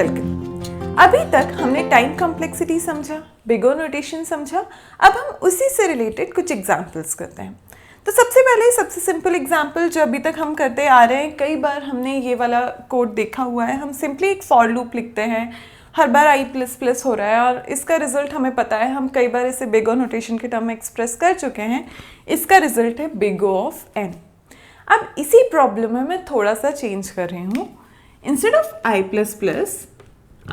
Welcome. अभी तक हमने टाइम कॉम्प्लेक्सिटी समझा, बिग ओ नोटेशन समझा। अब हम उसी से रिलेटेड कुछ एग्जांपल्स करते हैं। तो सबसे पहले सबसे सिंपल एग्जांपल जो अभी तक हम करते आ रहे हैं, कई बार हमने ये वाला कोड देखा हुआ है। हम सिंपली एक फॉर लूप लिखते हैं, हर बार आई प्लस प्लस हो रहा है और इसका रिजल्ट हमें पता है। हम कई बार इसे बिग ओ नोटेशन के टर्म में एक्सप्रेस कर चुके हैं। इसका रिजल्ट है बिग ओ ऑफ एन। अब इसी प्रॉब्लम में मैं थोड़ा सा चेंज कर रही हूँ। Instead of I plus plus,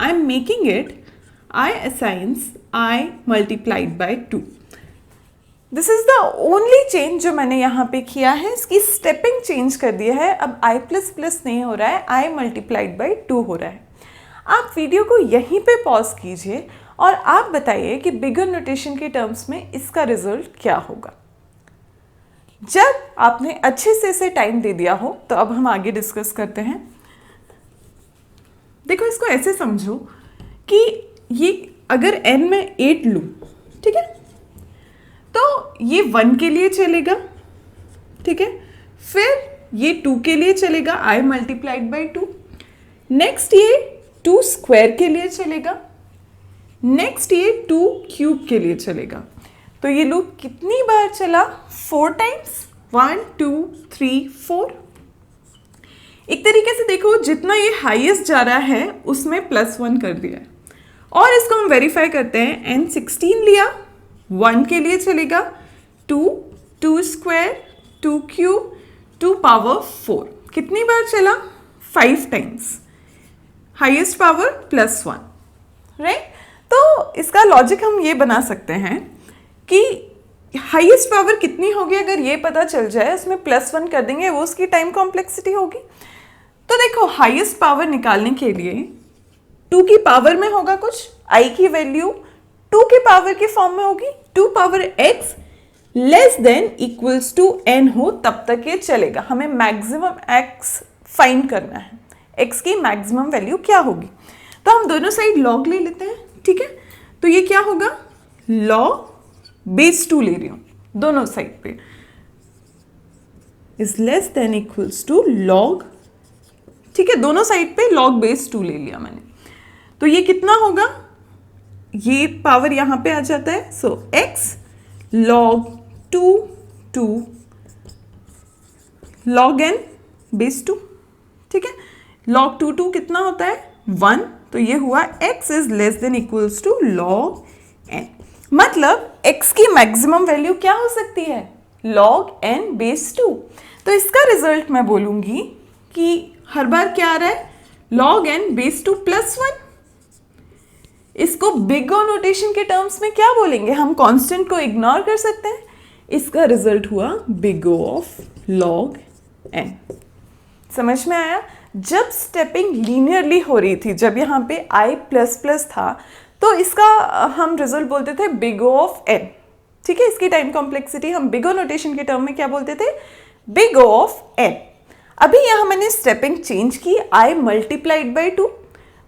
I'm making it I assigns I multiplied by 2. This is the only change जो मैंने यहाँ पे किया है। इसकी स्टेपिंग चेंज कर दिया है। अब I plus plus नहीं हो रहा है, I multiplied by 2 हो रहा है। आप वीडियो को यहीं पे पॉज कीजिए और आप बताइए कि बिगर नोटेशन के टर्म्स में इसका रिजल्ट क्या होगा। जब आपने अच्छे से इसे टाइम दे दिया हो तो अब हम आगे डिस्कस करते हैं। देखो, इसको ऐसे समझो कि ये अगर n में 8 लूँ, ठीक है, तो ये 1 के लिए चलेगा, ठीक है, फिर ये 2 के लिए चलेगा I मल्टीप्लाइड बाई 2, नेक्स्ट ये 2 स्क्वायर के लिए चलेगा, नेक्स्ट ये 2 क्यूब के लिए चलेगा। तो ये लूप कितनी बार चला? 4 टाइम्स, 1 2 3 4। एक तरीके से देखो, जितना ये हाईएस्ट जा रहा है उसमें +1 कर दिया है और इसको हम वेरीफाई करते हैं। n 16 लिया, 1 के लिए चलेगा, 2 2 स्क्वायर, 2 क्यूब, 2 पावर 4। कितनी बार चला? 5 टाइम्स, हाईएस्ट पावर +1, राइट। तो इसका लॉजिक हम ये बना सकते हैं कि हाईएस्ट पावर कितनी होगी, अगर ये पता चल जाए, उसमें +1 कर देंगे, वो उसकी टाइम कॉम्प्लेक्सिटी होगी। तो देखो, हाईएस्ट पावर निकालने के लिए 2 की पावर में होगा कुछ, i की वैल्यू 2 के पावर के फॉर्म में होगी, 2 power x less than equals to n हो तब तक ये चलेगा। हमें मैक्सिमम x फाइंड करना है, x की मैक्सिमम वैल्यू क्या होगी। तो हम दोनों साइड log ले लेते हैं, ठीक है। तो ये क्या होगा? log बेस 2 ले रही हूं दोनों साइड पे, is less than equals to log, ठीक है, दोनों साइड पे log बेस 2 ले लिया मैंने। तो ये कितना होगा? ये पावर यहां पे आ जाता है, सो x log 2 2 log n base 2, ठीक है। log 2 2 कितना होता है? 1। तो ये हुआ x is less than equals to log n। मतलब x की मैक्सिमम वैल्यू क्या हो सकती है? log n base 2। तो इसका रिजल्ट मैं बोलूंगी कि हर बार क्या आ रहा है? log n base 2 +1। इसको बिग ओ नोटेशन के टर्म्स में क्या बोलेंगे? हम कांस्टेंट को इग्नोर कर सकते हैं। इसका रिजल्ट हुआ big O of log n। समझ में आया? जब स्टेपिंग लीनियरली हो रही थी, जब यहाँ पे i प्लस प्लस था, तो इसका हम रिजल्ट बोलते थे बिग ओ ऑफ n, ठीक है। इसकी टाइम कॉम्प्लेक्सिटी हम बिग ओ नोटेशन के टर्म में क्या बोलते थे? Big O of n। अभी यहाँ मैंने स्टेपिंग चेंज की, i मल्टीप्लाइड बाई 2,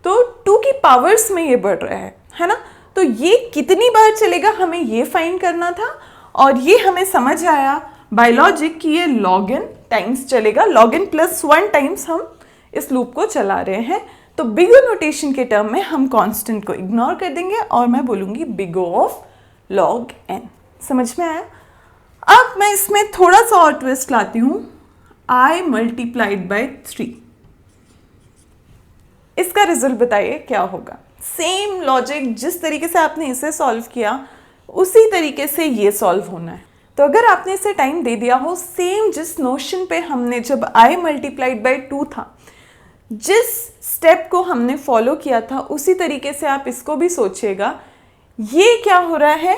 तो 2 की पावर्स में ये बढ़ रहा है ना। तो ये कितनी बार चलेगा हमें ये फाइंड करना था, और ये हमें समझ आया बाय लॉजिक कि ये log n टाइम्स चलेगा। log n +1 टाइम्स हम इस लूप को चला रहे हैं। तो बिग ओ नोटेशन के टर्म में हम कांस्टेंट को इग्नोर कर देंगे और मैं बोलूंगी big O of log n। समझ में आया? अब मैं इसमें थोड़ा सा और ट्विस्ट लाती हूँ, I मल्टीप्लाइड बाई 3। इसका रिजल्ट बताइए क्या होगा। सेम लॉजिक, जिस तरीके से आपने इसे सॉल्व किया उसी तरीके से ये सॉल्व होना है। तो अगर आपने इसे टाइम दे दिया हो, सेम जिस नोशन पे हमने जब I मल्टीप्लाइड बाई 2 था, जिस स्टेप को हमने फॉलो किया था, उसी तरीके से आप इसको भी सोचिएगा। ये क्या हो रहा है?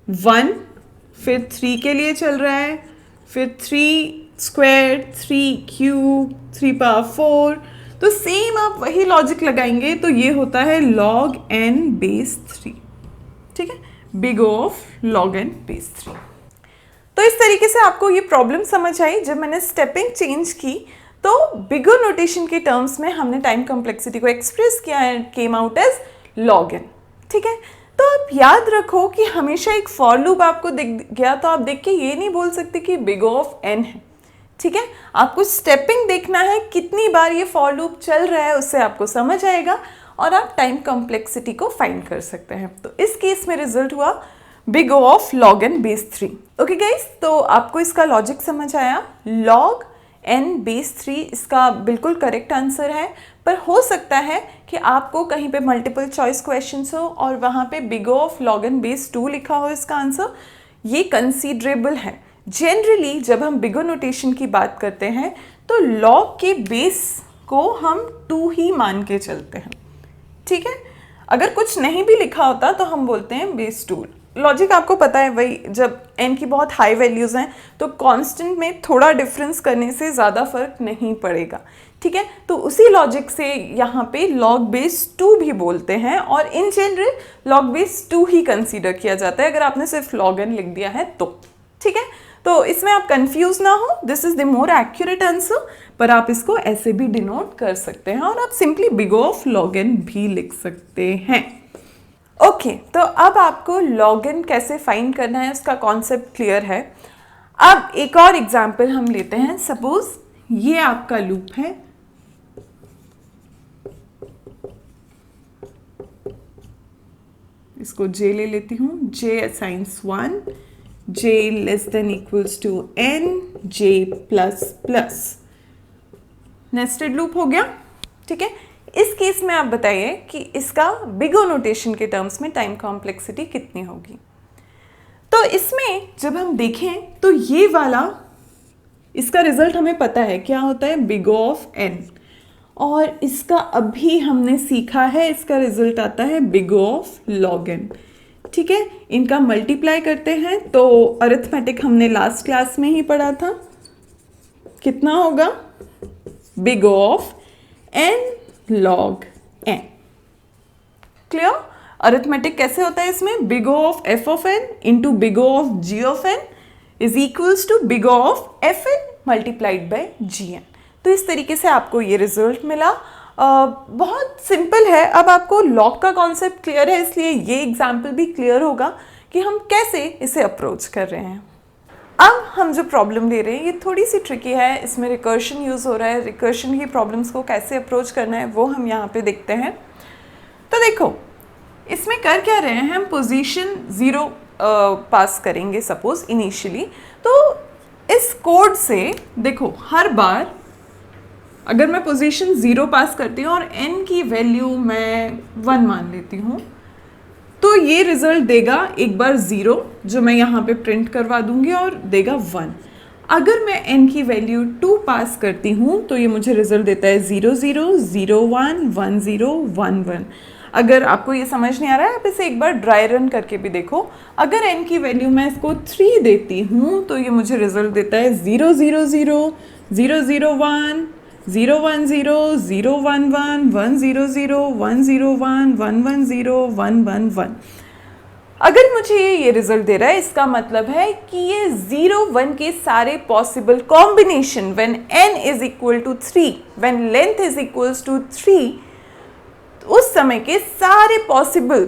1, फिर 3 के लिए चल रहा है, फिर 3 स्क्वायर, 3 क्यूब, 3 पावर 4। तो सेम आप वही लॉजिक लगाएंगे, तो ये होता है log n बेस 3, ठीक है, big O of log n base 3। तो इस तरीके से आपको ये प्रॉब्लम समझ आई। जब मैंने स्टेपिंग चेंज की तो बिग ओ नोटेशन के टर्म्स में हमने टाइम कॉम्प्लेक्सिटी को एक्सप्रेस किया and came out as log n, ठीक है। तो आप याद रखो कि हमेशा एक फॉर लूप आपको दिख गया तो आप देख के ये नहीं बोल सकते कि बिग ओ ऑफ n है। ठीक है, आपको स्टेपिंग देखना है, कितनी बार ये फॉर लूप चल रहा है उससे आपको समझ आएगा और आप टाइम कॉम्प्लेक्सिटी को फाइंड कर सकते हैं। तो इस केस में रिजल्ट हुआ big O of log n base 3। Okay guys, तो आपको इसका लॉजिक समझ आया। log n बेस 3 इसका बिल्कुल करेक्ट आंसर है, पर हो सकता है कि आपको कहीं पे मल्टीपल चॉइस क्वेश्चंस हो और वहाँ पे big O of log n base 2 लिखा हो इसका आंसर। ये कंसीडरेबल है। जनरली जब हम बिग O नोटेशन की बात करते हैं तो log के बेस को हम 2 ही मान के चलते हैं, ठीक है। अगर कुछ नहीं भी लिखा होता तो हम बोलते हैं बेस 2। लॉजिक आपको पता है, वही जब n की बहुत हाई वैल्यूज़ हैं तो कांस्टेंट में थोड़ा डिफरेंस करने से ज़्यादा फर्क नहीं पड़ेगा, ठीक है। तो उसी लॉजिक से यहाँ पे log बेस 2 भी बोलते हैं और in general log base 2 he consider किया जाता है अगर आपने सिर्फ log n लिख दिया है तो, ठीक है। तो इसमें आप कंफ्यूज ना हो, this is the more accurate answer, पर आप इसको ऐसे भी डिनोट कर सकते हैं और आप simply big O of log n भी लिख सकते हैं। ओके, तो अब आपको log n कैसे फाइंड करना है उसका कॉन्सेप्ट क्लियर है। अब एक और एग्जाम्पल हम लेते हैं। सपोज ये आपका लूप है, इसको j ले लेती हूँ, j assigns 1, j less than equals to n, j plus plus. Nested loop हो गया, ठीक है। इस केस में आप बताइए कि इसका बिग O नोटेशन के टर्म्स में टाइम कॉम्प्लेक्सिटी कितनी होगी। तो इसमें जब हम देखें तो ये वाला इसका रिजल्ट हमें पता है क्या होता है, बिग O ऑफ n, और इसका अभी हमने सीखा है, इसका रिजल्ट आता है big O of log n, ठीक है। इनका मल्टीप्लाई करते हैं तो अरिथमेटिक हमने लास्ट क्लास में ही पढ़ा था, कितना होगा, big O of n log n। Clear? Arithmetic कैसे होता है इसमें, big O of f of n into big O of g of n is equals to big O of f n multiplied by gn। तो इस तरीके से आपको ये रिजल्ट मिला। बहुत सिंपल है। अब आपको लॉग का कॉन्सेप्ट क्लियर है, इसलिए ये एग्जाम्पल भी क्लियर होगा कि हम कैसे इसे अप्रोच कर रहे हैं। अब हम जो प्रॉब्लम ले रहे हैं ये थोड़ी सी ट्रिकी है, इसमें रिकर्शन यूज़ हो रहा है। रिकर्शन की प्रॉब्लम्स को कैसे अप्रोच करना है वो हम यहाँ पे देखते हैं। तो देखो इसमें कर क्या रहे हैं, हम पोजीशन 0 पास करेंगे सपोज इनिशियली। तो इस कोड से देखो हर बार अगर मैं पोजीशन 0 पास करती हूँ और n की वैल्यू मैं 1 मान लेती हूँ तो ये रिजल्ट देगा एक बार 0 जो मैं यहाँ पे प्रिंट करवा दूंगी और देगा 1। अगर मैं n की वैल्यू 2 पास करती हूँ तो ये मुझे रिजल्ट देता है 0 0 0 1 1 0 1 1। अगर आपको ये समझ नहीं आ रहा है आप इसे एक बार ड्राई रन करके भी देखो। अगर n की वैल्यू मैं इसको 3 देती हूँ तो ये मुझे रिजल्ट देता है 0 0 0 0 0 1 0 1 0 0 1 1 1 0 0 1 0 1 1 1 0 1 1 1। अगर मुझे ये रिजल्ट दे रहा है इसका मतलब है कि ये 0 1 के सारे possible combination when n is equal to 3, when length is equals to 3, उस समय के सारे पॉसिबल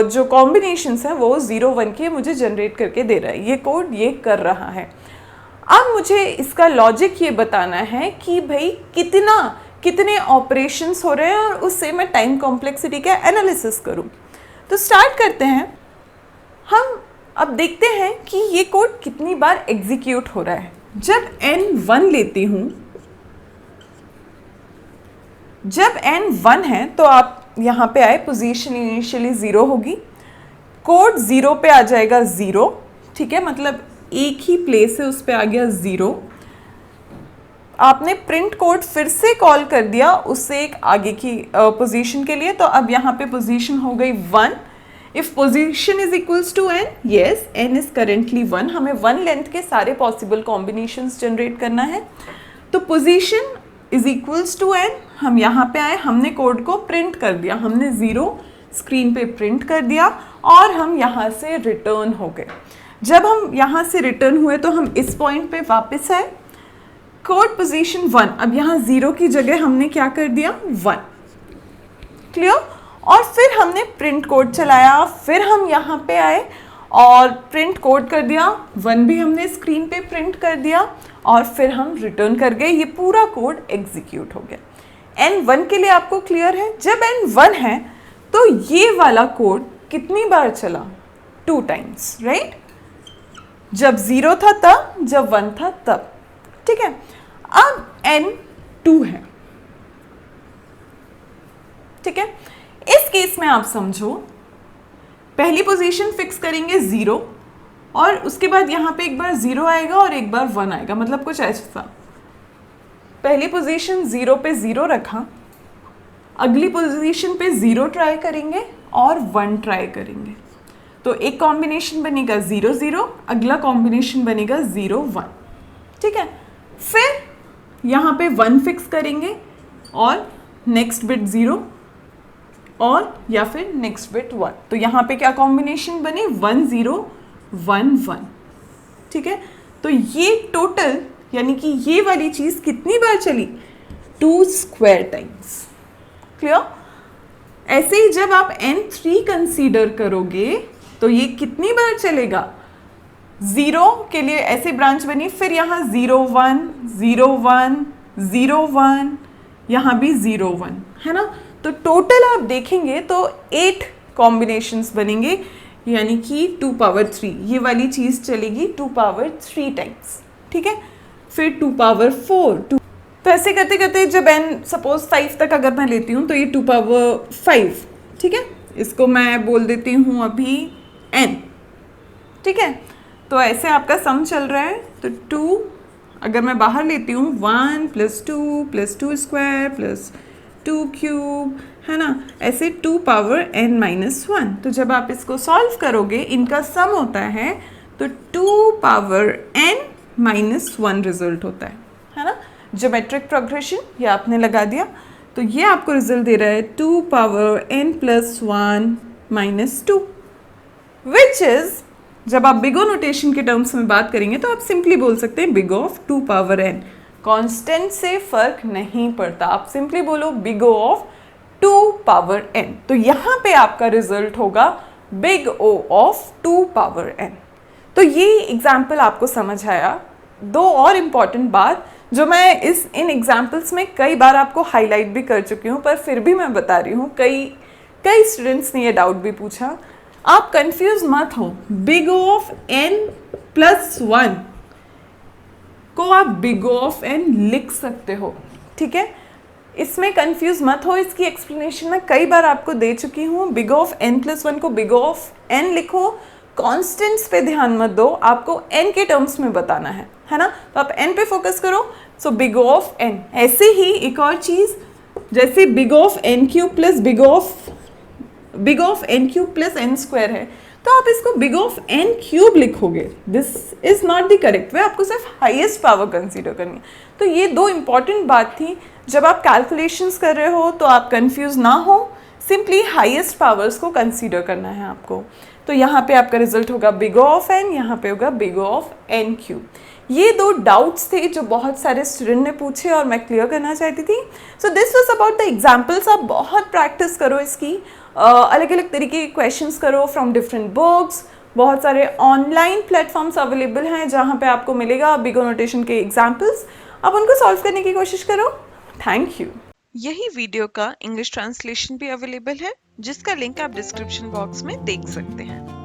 जो कॉम्बिनेशंस हैं वो 0 1 के मुझे जनरेट करके दे रहा है। ये कोड ये कर रहा है। अब मुझे इसका लॉजिक ये बताना है कि भाई कितने ऑपरेशंस हो रहे हैं और उससे मैं टाइम कॉम्प्लेक्सिटी का एनालिसिस करूं। तो स्टार्ट करते हैं। हम अब देखते हैं कि ये कोड कितनी बार एग्जीक्यूट हो रहा है। जब n 1 लेती हूं, जब n 1 है तो आप यहाँ पे आए, पोजीशन इनिशियली 0 होगी, कोड 0 पे आ जाएगा 0, ठीक है, मतलब एक ही प्लेस है उस पे आ गया 0। आपने प्रिंट कोड फिर से कॉल कर दिया उससे एक आगे की पोजीशन के लिए, तो अब यहाँ पे पोजीशन हो गई 1। If position is equals to n, yes n is currently 1, हमें 1 लेंथ के सारे पॉसिबल कॉम्बिनेशंस जनरेट करना है। तो position is equals to n, हम यहाँ पे आए, हमने कोड को प्रिंट कर दिया, हमने 0 स्क्रीन पे प्रिंट कर दिया और हम यहाँ से रिटर्न हो गए। जब हम यहाँ से रिटर्न हुए तो हम इस पॉइंट पे वापस आए, कोड पोजीशन 1, अब यहाँ 0 की जगह हमने क्या कर दिया 1, क्लियर। और फिर हमने प्रिंट कोड चलाया, फिर हम यहाँ पे आए और प्रिंट कोड कर दिया, 1 भी हमने स्क्रीन पे प्रिंट कर दिया और फिर हम रिटर्न कर गए, ये पूरा कोड एग्जीक्यूट हो गया। n1 के लिए आपको क्लियर है? जब n1 है तो ये वाला कोड कितनी बार चला? 2 टाइम्स, राइट? जब 0 था तब, जब 1 था तब, ठीक है। अब n2 है, ठीक है। इस केस में आप समझो, पहली पोजीशन फिक्स करेंगे 0 और उसके बाद यहां पे एक बार 0 आएगा और एक बार 1 आएगा, मतलब कुछ ऐसा। पहली पोजीशन 0 पे 0 रखा, अगली पोजीशन पे 0 ट्राई करेंगे और 1 ट्राई करेंगे, तो एक कॉम्बिनेशन बनेगा 0 0, अगला कॉम्बिनेशन बनेगा 0 1, ठीक है। फिर यहाँ पे 1 फिक्स करेंगे और नेक्स्ट बिट 0 और या फिर नेक्स्ट बिट 1, तो यहाँ पे क्या कॉम्बिनेशन बने? 1 0 1 1, ठीक है। तो ये टोटल यानी कि ये वाली चीज कितनी बार चली? 2 स्क्वायर टाइम्स। क्लियर? ऐसे ही जब आप n3 कंसीडर करोगे तो ये कितनी बार चलेगा? 0 के लिए ऐसे ब्रांच बनी, फिर यहाँ 0 1 0 1 0 1, यहाँ भी 0 1, है ना। तो टोटल आप देखेंगे तो 8 कॉम्बिनेशंस बनेंगे, यानी कि 2 पावर 3 ये वाली चीज़ चलेगी 2 पावर 3 टाइम्स, ठीक है। फिर 2 पावर 4 2, तो ऐसे करते करते जब n सपोज 5 तक अगर मैं लेती हूँ तो ये 2 पावर 5, ठीक है। इसको मैं बोल देती हूँ अभी n, ठीक है। तो ऐसे आपका सम चल रहा है, तो 2 अगर मैं बाहर लेती हूँ 1 + 2 स्क्वायर प्लस 2 क्यूब, है ना, ऐसे 2 पावर n-1। तो जब आप इसको सॉल्व करोगे, इनका सम होता है तो 2 पावर n-1 रिजल्ट होता है ना। ज्योमेट्रिक प्रोग्रेशन ये आपने लगा दिया, तो ये आपको रिजल्ट दे रहा है 2 पावर n+1 - 2, विच इज, जब आप बिग ओ नोटेशन के टर्म्स में बात करेंगे तो आप सिंपली बोल सकते हैं big of 2 power n। Constant से फर्क नहीं पड़ता, आप सिंपली बोलो big O of 2 power n, तो यहाँ पे आपका रिजल्ट होगा big O of 2 power n। तो ये एग्जाम्पल आपको समझ आया। 2 और इम्पॉर्टेंट बात जो मैं इन एग्जाम्पल्स में कई बार आपको हाईलाइट भी कर चुकी हूँ, पर फिर भी मैं बता रही हूँ, कई स्टूडेंट्स ने ये डाउट भी पूछा। आप कंफ्यूज मत हो, बिग ओ ऑफ n+1 को आप बिग ओ ऑफ n लिख सकते हो, ठीक है। इसमें कंफ्यूज मत हो, इसकी एक्सप्लेनेशन मैं कई बार आपको दे चुकी हूँ। बिग ओ ऑफ n+1 को बिग ओ ऑफ n लिखो, कॉन्स्टेंट्स पे ध्यान मत दो, आपको n के टर्म्स में बताना है ना। तो आप n पे फोकस करो, so big O of n। ऐसे ही एक और चीज, जैसे big O of n³ plus big of n³ plus n² है, तो आप इसको बिग ऑफ n³ लिखोगे। This is not the correct way, आपको सिर्फ हाईएस्ट पावर कंसीडर करनी है। तो ये 2 इंपॉर्टेंट बात थी, जब आप कैलकुलेशंस कर रहे हो तो आप कंफ्यूज ना हो, सिंपली हाईएस्ट पावर्स को कंसीडर करना है आपको। तो यहाँ पे आपका रिजल्ट होगा बिग O ऑफ n, यहाँ पे होगा बिग O ऑफ n³। ये 2 डाउट्स थे जो बहुत सारे स्टूडेंट ने पूछे और मैं क्लियर करना चाहती थी। So this was about the examples. आप बहुत प्रैक्टिस करो इसकी, अलग अलग तरीके के क्वेश्चंस करो फ्रॉम डिफरेंट बुक्स। बहुत सारे ऑनलाइन प्लेटफॉर्म्स अवेलेबल हैं जहाँ पे आपको मिलेगा बिग O नोटेशन के एग्जाम्पल्स, आप उनको सॉल्व करने की कोशिश करो। Thank you. यही वीडियो का इंग्लिश ट्रांसलेशन भी अवेलेबल है, जिसका लिंक आप डिस्क्रिप्शन बॉक्स में देख सकते हैं।